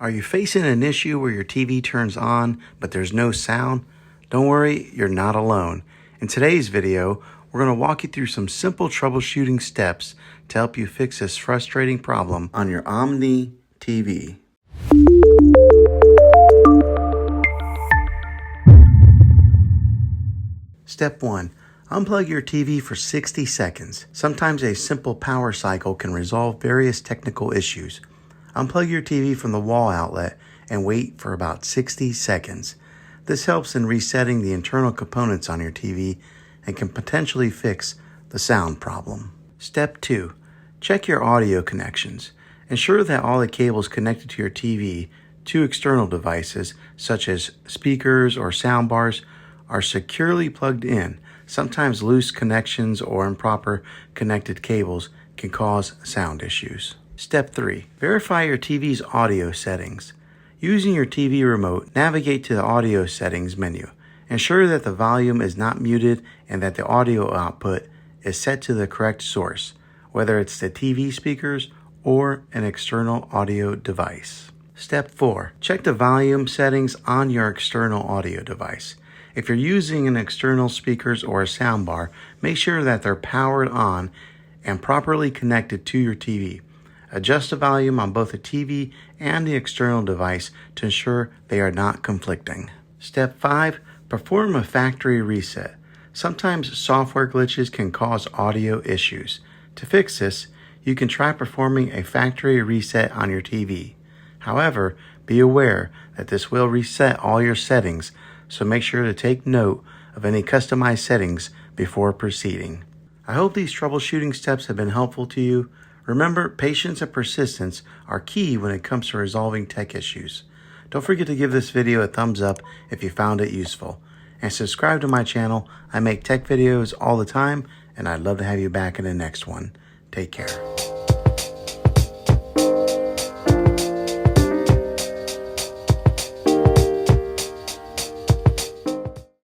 Are you facing an issue where your TV turns on, but there's no sound? Don't worry, you're not alone. In today's video, we're going to walk you through some simple troubleshooting steps to help you fix this frustrating problem on your Omni TV. Step 1. Unplug your TV for 60 seconds. Sometimes a simple power cycle can resolve various technical issues. Unplug your TV from the wall outlet and wait for about 60 seconds. This helps in resetting the internal components on your TV and can potentially fix the sound problem. Step 2. Check your audio connections. Ensure that all the cables connected to your TV to external devices, such as speakers or sound bars, are securely plugged in. Sometimes loose connections or improper connected cables can cause sound issues. Step 3. Verify your TV's audio settings. Using your TV remote, navigate to the audio settings menu. Ensure that the volume is not muted and that the audio output is set to the correct source, whether it's the TV speakers or an external audio device. Step 4. Check the volume settings on your external audio device. If you're using an external speakers or a soundbar, make sure that they're powered on and properly connected to your TV. Adjust the volume on both the TV and the external device to ensure they are not conflicting. Step 5. Perform a factory reset. Sometimes software glitches can cause audio issues. To fix this, you can try performing a factory reset on your TV. However, be aware that this will reset all your settings, so make sure to take note of any customized settings before proceeding. I hope these troubleshooting steps have been helpful to you. Remember, patience and persistence are key when it comes to resolving tech issues. Don't forget to give this video a thumbs up if you found it useful. And subscribe to my channel. I make tech videos all the time, and I'd love to have you back in the next one. Take care.